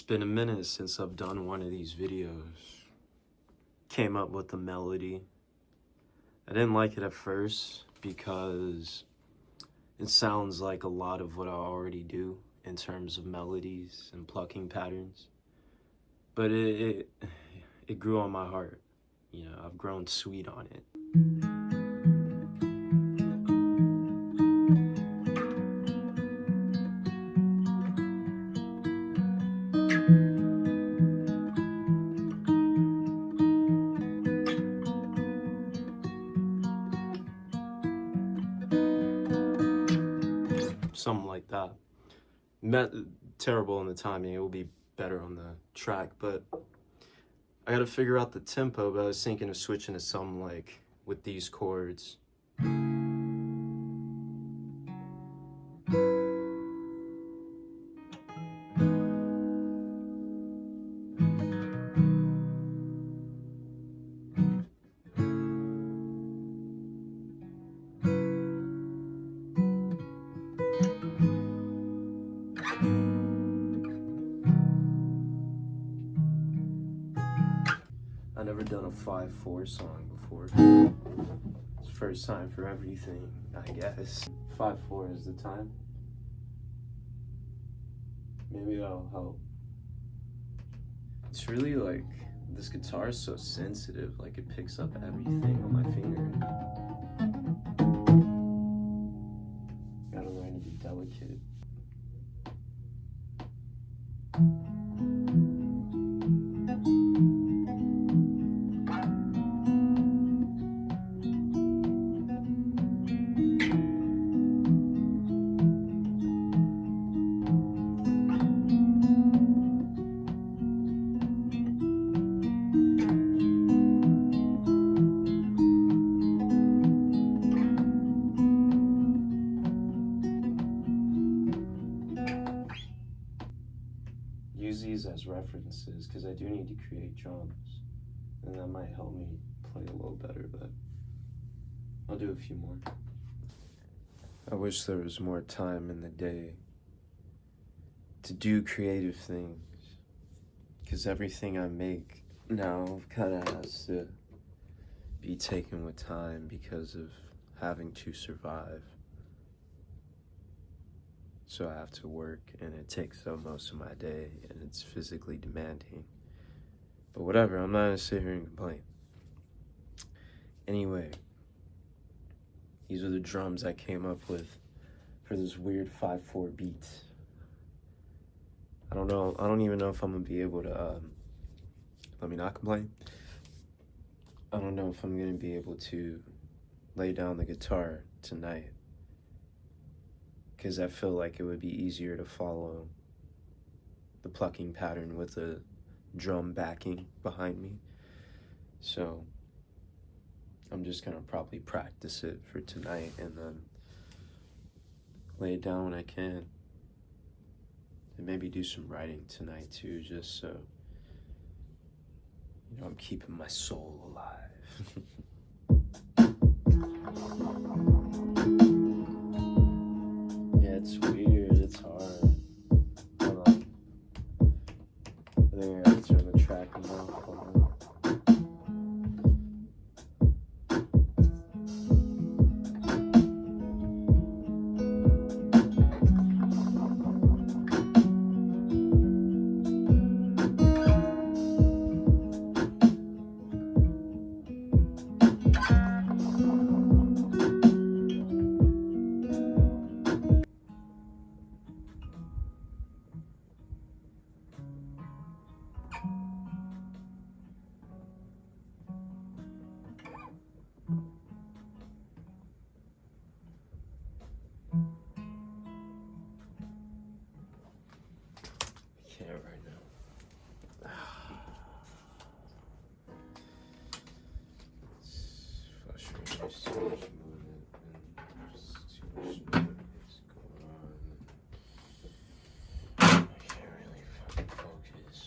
been a minute since I've done one of these videos. Came up with a melody. I didn't like it at first because it sounds like a lot of what I already do in terms of melodies and plucking patterns. But it grew on my heart. You know, I've grown sweet on it. Something like that. Terrible in the timing. It will be better on the track, but I gotta figure out the tempo. But I was thinking of switching to something like with these chords. I've never done a 5/4 song before. It's first time for everything, I guess. 5/4 is the time. Maybe that'll help. It's really like, this guitar is so sensitive, like it picks up everything on my finger. Gotta learn to be delicate. Use these as references because I do need to create drums, and that might help me play a little better, but I'll do a few more. I wish there was more time in the day to do creative things, because everything I make now kind of has to be taken with time because of having to survive. So I have to work, and it takes up most of my day, and it's physically demanding. But whatever, I'm not gonna sit here and complain. Anyway, these are the drums I came up with for this weird 5/4 beat. I don't even know if I'm gonna be able to, let me not complain. I don't know if I'm gonna be able to lay down the guitar tonight, because I feel like it would be easier to follow the plucking pattern with a drum backing behind me. So I'm just gonna probably practice it for tonight and then lay it down when I can. And maybe do some writing tonight too, just so, you know, I'm keeping my soul alive. Yeah, it's weird, it's hard. Hold on. I think I gotta turn the tracking off. Hold on. Can't right now. It's frustrating. There's too much movement and just too much noise going on. I can't really fucking focus.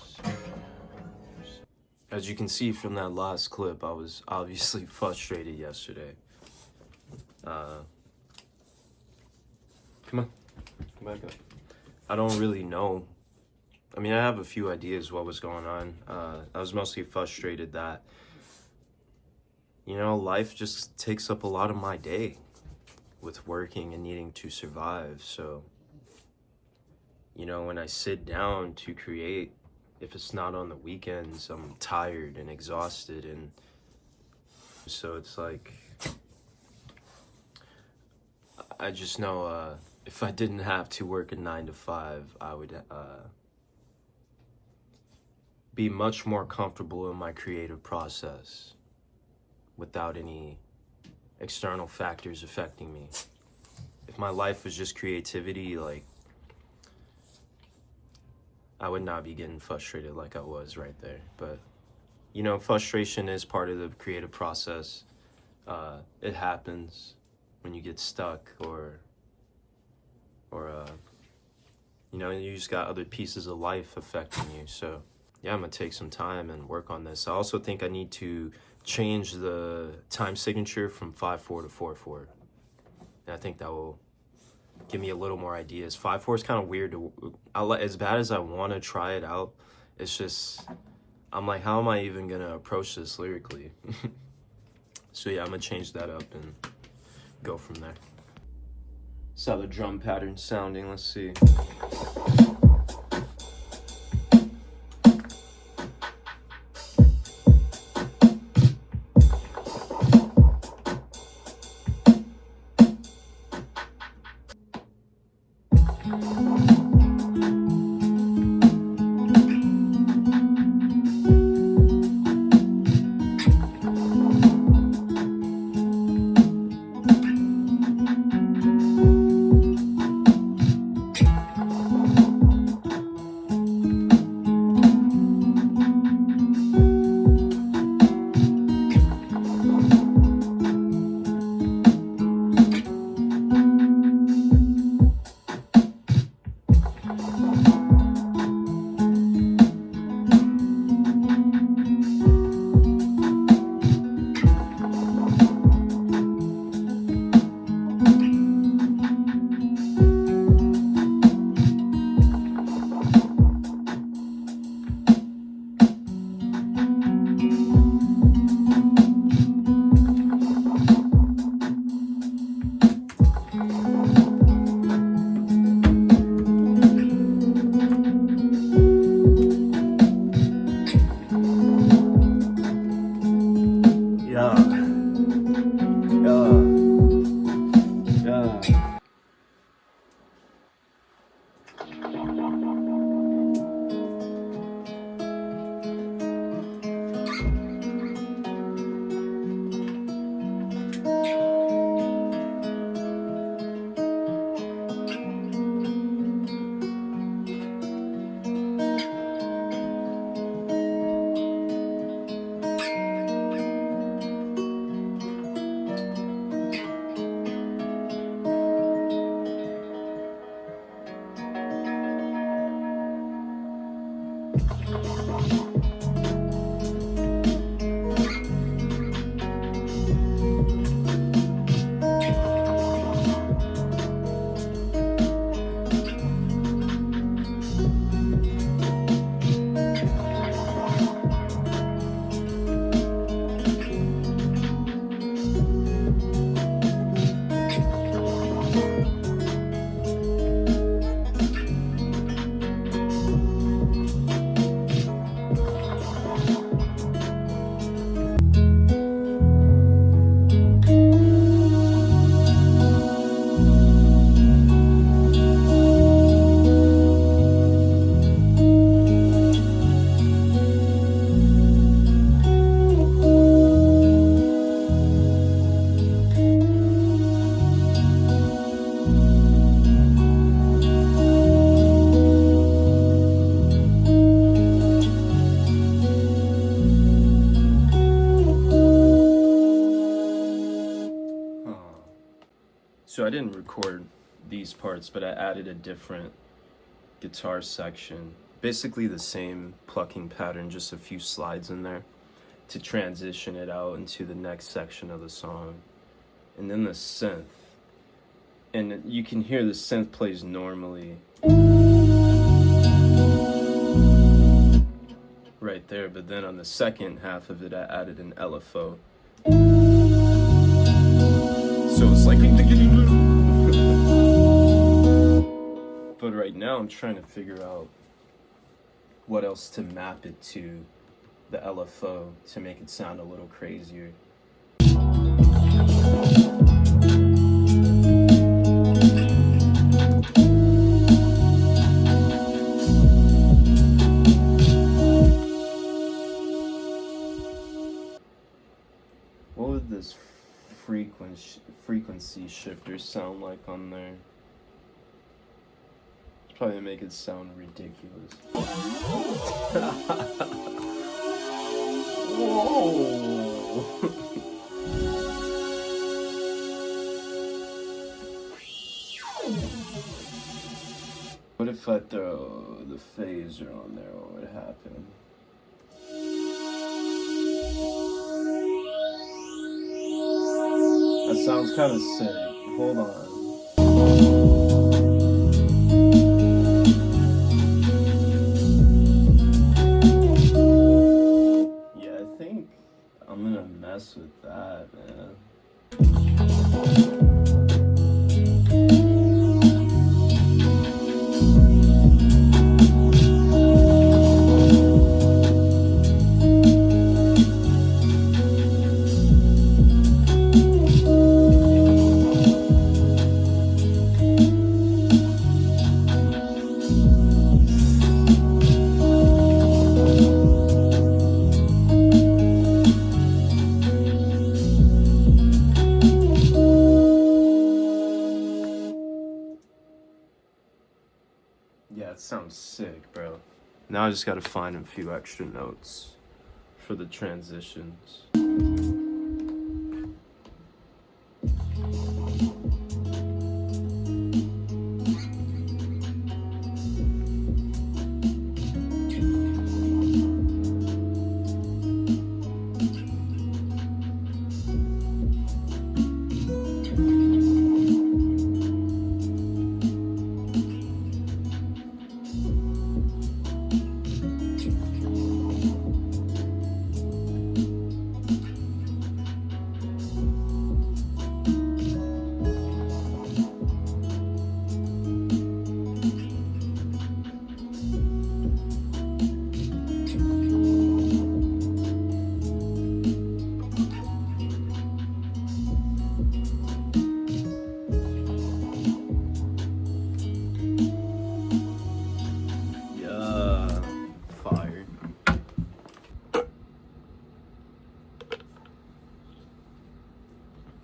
As you can see from that last clip, I was obviously frustrated yesterday. Come on, come back up. I don't really know I mean, I have a few ideas what was going on. I was mostly frustrated that, life just takes up a lot of my day with working and needing to survive. So, when I sit down to create, if it's not on the weekends, I'm tired and exhausted. And so it's like, I just know if I didn't have to work a 9 to 5, I would be much more comfortable in my creative process without any external factors affecting me. If my life was just creativity, like, I would not be getting frustrated like I was right there. But, frustration is part of the creative process. It happens when you get stuck or you just got other pieces of life affecting you. So, yeah, I'm gonna take some time and work on this. I also think I need to change the time signature from 5/4 to 4/4. And I think that will give me a little more ideas. 5/4 is kind of weird as bad as I want to try it out, it's just, I'm like, how am I even gonna approach this lyrically? So yeah, I'm gonna change that up and go from there. So how the drum pattern's sounding, let's see. So I didn't record these parts, but I added a different guitar section. Basically the same plucking pattern, just a few slides in there to transition it out into the next section of the song. And then the synth. And you can hear the synth plays normally. right there, but then on the second half of it, I added an LFO. So it's like, but right now I'm trying to figure out what else to map it to the LFO to make it sound a little crazier. What would this frequency shifter sound like on there? Probably make it sound ridiculous. Whoa! What if I throw the phaser on there? What would happen? That sounds kind of sick. Hold on. Yeah, I think I'm gonna mess with that, man. Yeah, it sounds sick, bro. Now I just gotta find a few extra notes for the transitions.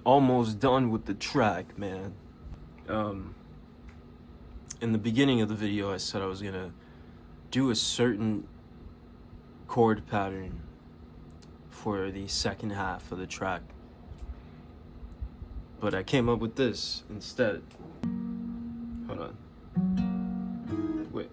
Almost done with the track, man. In the beginning of the video, I said I was gonna do a certain chord pattern for the second half of the track, but I came up with this instead. Hold on. Wait.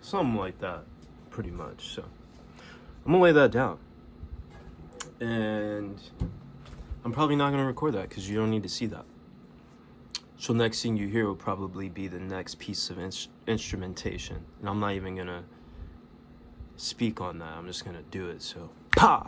Something like that, pretty much. So I'm gonna lay that down, and I'm probably not gonna record that because you don't need to see that. So next thing you hear will probably be the next piece of instrumentation, and I'm not even gonna speak on that. I'm just gonna do it. So pa.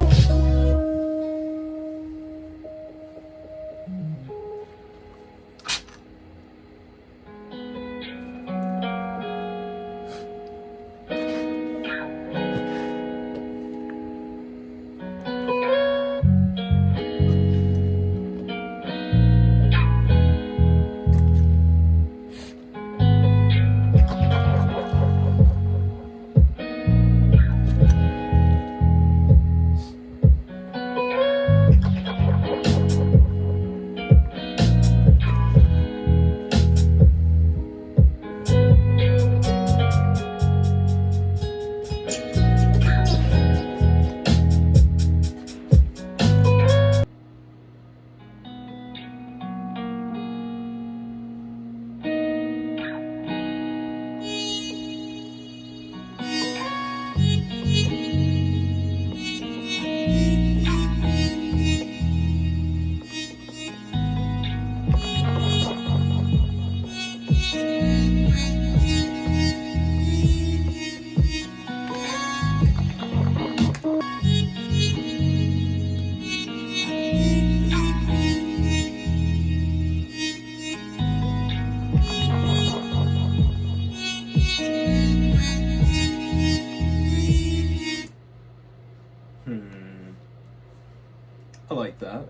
I like that.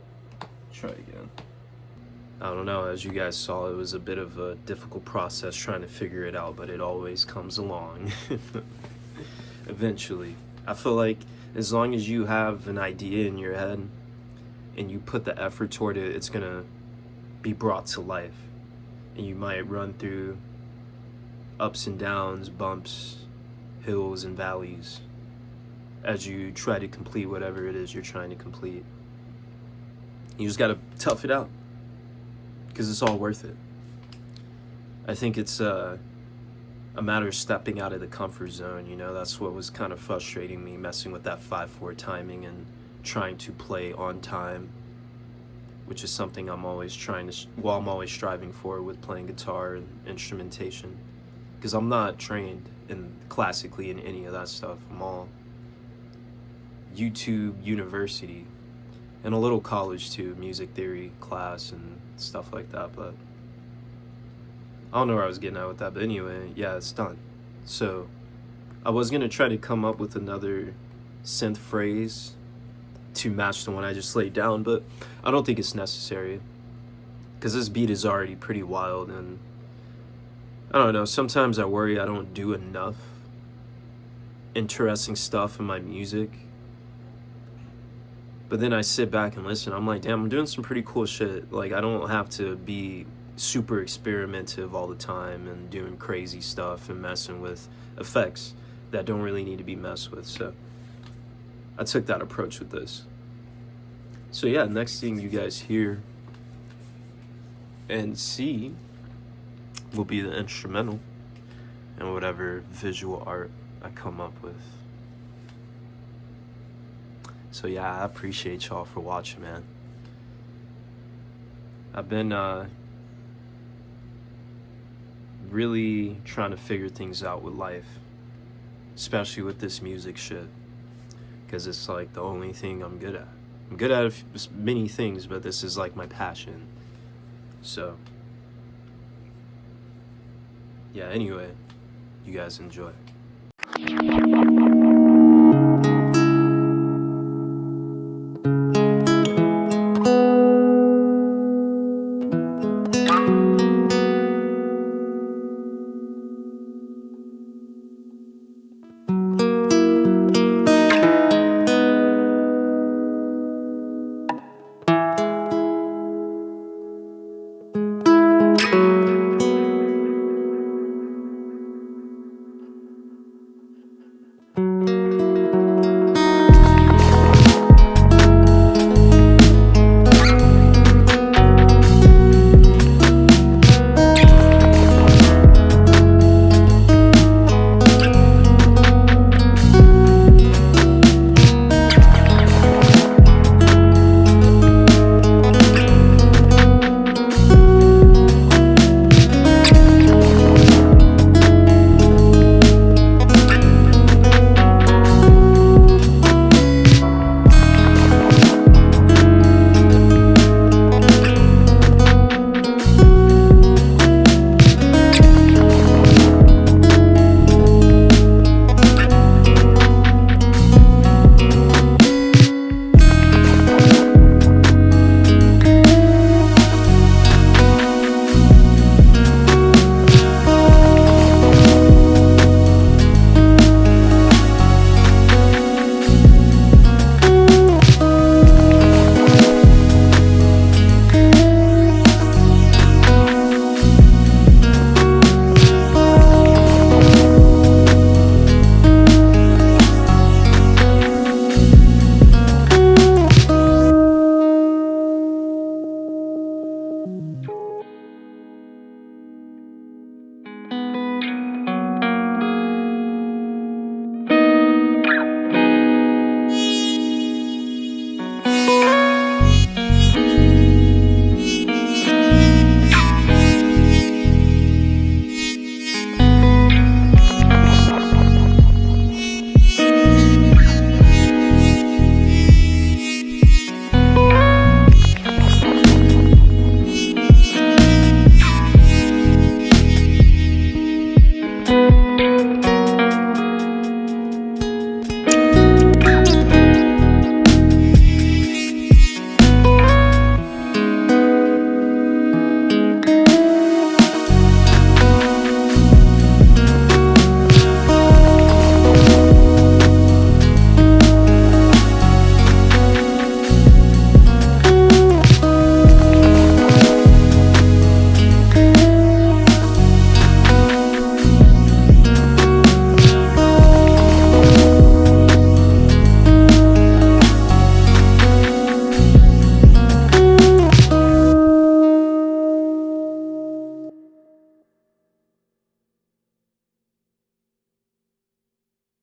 Try again. I don't know, as you guys saw, it was a bit of a difficult process trying to figure it out, but it always comes along. Eventually. I feel like as long as you have an idea in your head and you put the effort toward it, it's gonna be brought to life. And you might run through ups and downs, bumps, hills and valleys as you try to complete whatever it is you're trying to complete. You just gotta tough it out, because it's all worth it. I think it's a matter of stepping out of the comfort zone, you know? That's what was kind of frustrating me, messing with that 5/4 timing and trying to play on time, which is something I'm always I'm always striving for with playing guitar and instrumentation, because I'm not trained classically in any of that stuff. I'm all YouTube University and a little college too, music theory class and stuff like that, but I don't know where I was getting at with that, but anyway, yeah, it's done. So I was gonna try to come up with another synth phrase to match the one I just laid down, but I don't think it's necessary, because this beat is already pretty wild, and I don't know, sometimes I worry I don't do enough interesting stuff in my music. But then I sit back and listen, I'm like, damn, I'm doing some pretty cool shit. Like, I don't have to be super experimentative all the time and doing crazy stuff and messing with effects that don't really need to be messed with. So I took that approach with this. So yeah, next thing you guys hear and see will be the instrumental and whatever visual art I come up with. So yeah, I appreciate y'all for watching, man. I've been really trying to figure things out with life, especially with this music shit, because it's like the only thing I'm good at. I'm good at many things, but this is like my passion. So yeah, anyway, you guys enjoy.